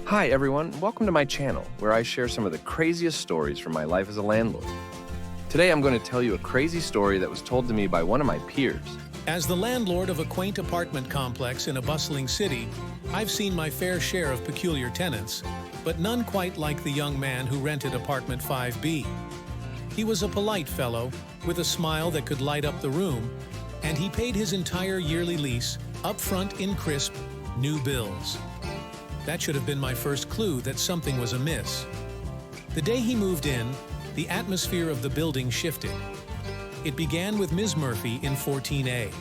Hi everyone, welcome to my channel where I share some of the craziest stories from my life as a landlord. Today I'm going to tell you a crazy story that was told to me by one of my peers. As the landlord of a quaint apartment complex in a bustling city, I've seen my fair share of peculiar tenants, but none quite like the young man who rented apartment 5B. He was a polite fellow with a smile that could light up the room, and he paid his entire yearly lease up front in crisp, new bills. That should have been my first clue that something was amiss. The day he moved in, the atmosphere of the building shifted. It began with Ms. Murphy in 14A.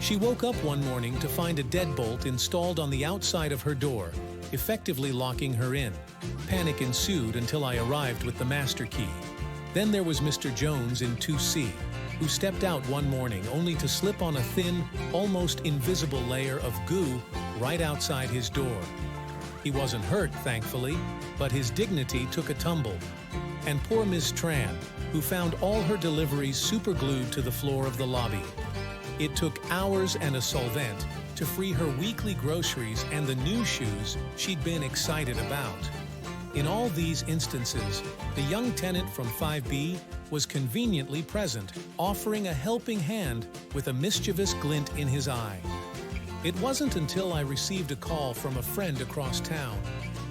She woke up one morning to find a deadbolt installed on the outside of her door, effectively locking her in. Panic ensued until I arrived with the master key. Then there was Mr. Jones in 2C, who stepped out one morning only to slip on a thin, almost invisible layer of goo right outside his door. He wasn't hurt, thankfully, but his dignity took a tumble. And poor Ms. Tran, who found all her deliveries superglued to the floor of the lobby. It took hours and a solvent to free her weekly groceries and the new shoes she'd been excited about. In all these instances, the young tenant from 5B was conveniently present, offering a helping hand with a mischievous glint in his eye. It wasn't until I received a call from a friend across town,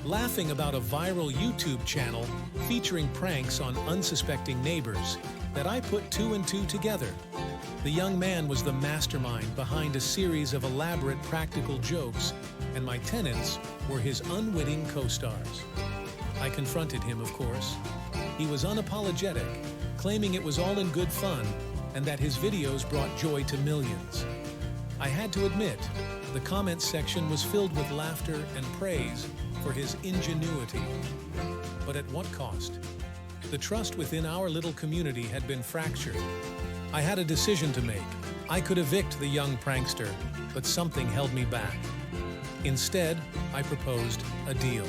laughing about a viral YouTube channel featuring pranks on unsuspecting neighbors, that I put two and two together. The young man was the mastermind behind a series of elaborate practical jokes, and my tenants were his unwitting co-stars. I confronted him, of course. He was unapologetic, claiming it was all in good fun and that his videos brought joy to millions. I had to admit, the comments section was filled with laughter and praise for his ingenuity. But at what cost? The trust within our little community had been fractured. I had a decision to make. I could evict the young prankster, but something held me back. Instead, I proposed a deal.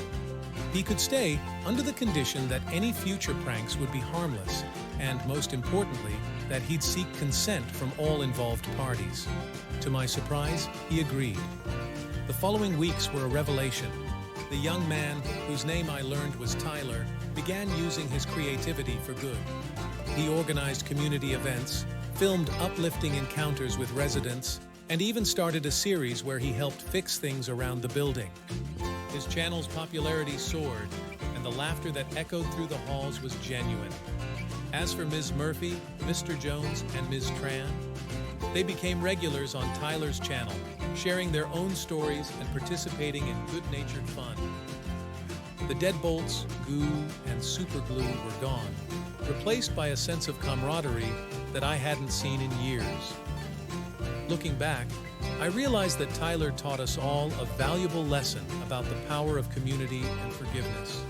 He could stay under the condition that any future pranks would be harmless, and most importantly, that he'd seek consent from all involved parties. To my surprise, he agreed. The following weeks were a revelation. The young man, whose name I learned was Tyler, began using his creativity for good. He organized community events, filmed uplifting encounters with residents, and even started a series where he helped fix things around the building. His channel's popularity soared, and the laughter that echoed through the halls was genuine. As for Ms. Murphy, Mr. Jones, and Ms. Tran, they became regulars on Tyler's channel, sharing their own stories and participating in good-natured fun. The deadbolts, goo, and superglue were gone, replaced by a sense of camaraderie that I hadn't seen in years. Looking back, I realized that Tyler taught us all a valuable lesson about the power of community and forgiveness.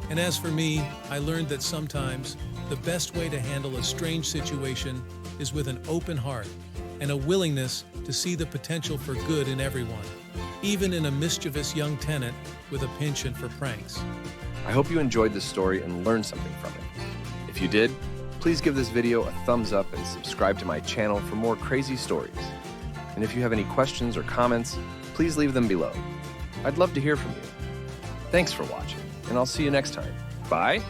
And as for me, I learned that sometimes the best way to handle a strange situation is with an open heart and a willingness to see the potential for good in everyone, even in a mischievous young tenant with a penchant for pranks. I hope you enjoyed this story and learned something from it. If you did, please give this video a thumbs up and subscribe to my channel for more crazy stories. And if you have any questions or comments, please leave them below. I'd love to hear from you. Thanks for watching, and I'll see you next time. Bye!